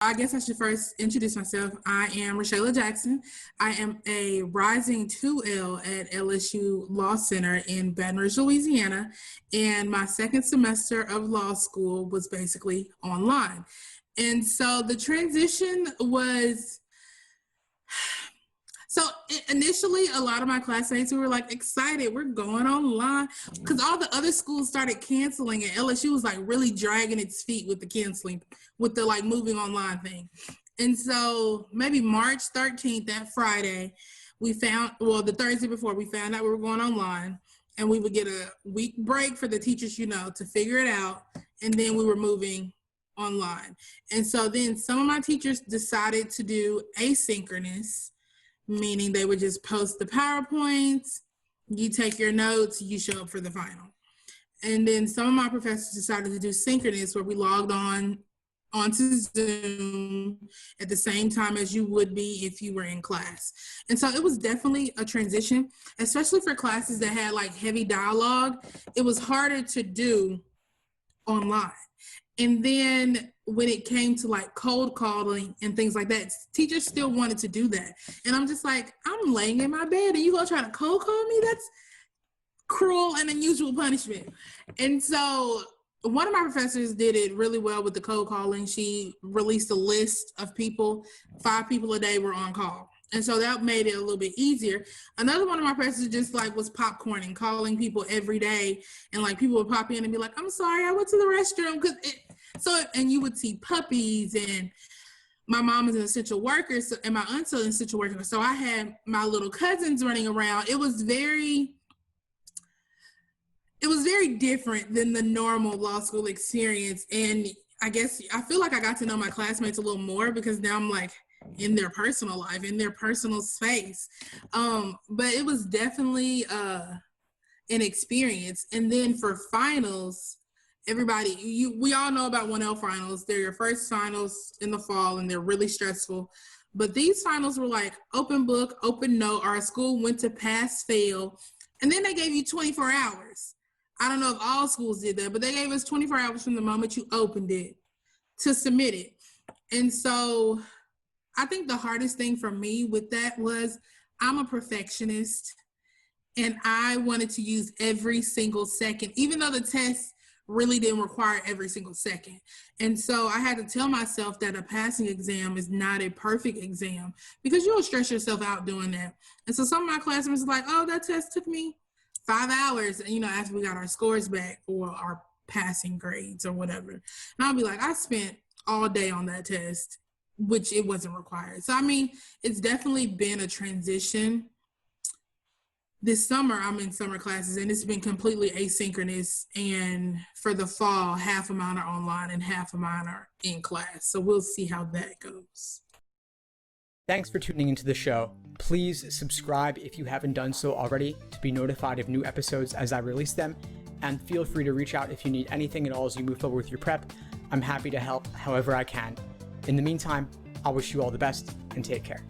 I guess I should first introduce myself. I am Rashayla Jackson. I am a rising 2L at LSU Law Center in Baton Rouge, Louisiana, and my second semester of law school was basically online. And so the transition was initially, a lot of my classmates, we were like excited, we're going online, because all the other schools started canceling and LSU was like really dragging its feet with the canceling, with the like moving online thing. And so maybe March 13th, that Friday, the Thursday before, we found out we were going online, and we would get a week break for the teachers, to figure it out. And then we were moving online. And so then some of my teachers decided to do asynchronous, meaning they would just post the PowerPoints, you take your notes, you show up for the final. And then some of my professors decided to do synchronous, where we logged onto Zoom at the same time as you would be if you were in class. And so it was definitely a transition, especially for classes that had like heavy dialogue. It was harder to do online. And then when it came to like cold calling and things like that, teachers still wanted to do that. And I'm just like, I'm laying in my bed and you gonna try to cold call me? That's cruel and unusual punishment. And so one of my professors did it really well with the cold calling. She released a list of people, 5 people a day were on call. And so that made it a little bit easier. Another one of my professors just like was popcorning, calling people every day. And like people would pop in and be like, I'm sorry, I went to the restroom. And you would see puppies, and my mom is an essential worker, and my aunt's an essential worker. So I had my little cousins running around. It was very different than the normal law school experience. And I feel like I got to know my classmates a little more because now I'm like in their personal life, in their personal space. But it was definitely an experience. And then for finals, we all know about 1L finals. They're your first finals in the fall, and they're really stressful. But these finals were like open book, open note. Our school went to pass, fail, and then they gave you 24 hours. I don't know if all schools did that, but they gave us 24 hours from the moment you opened it to submit it. And so I think the hardest thing for me with that was I'm a perfectionist, and I wanted to use every single second, even though the test really didn't require every single second. And so I had to tell myself that a passing exam is not a perfect exam, because you'll stress yourself out doing that. And so some of my classmates were like, oh, that test took me 5 hours, after we got our scores back or our passing grades or whatever. And I'll be like, I spent all day on that test, which it wasn't required. So, it's definitely been a transition. This summer, I'm in summer classes, and it's been completely asynchronous. And for the fall, half of mine are online and half of mine are in class. So we'll see how that goes. Thanks for tuning into the show. Please subscribe if you haven't done so already to be notified of new episodes as I release them. And feel free to reach out if you need anything at all as you move forward with your prep. I'm happy to help however I can. In the meantime, I wish you all the best and take care.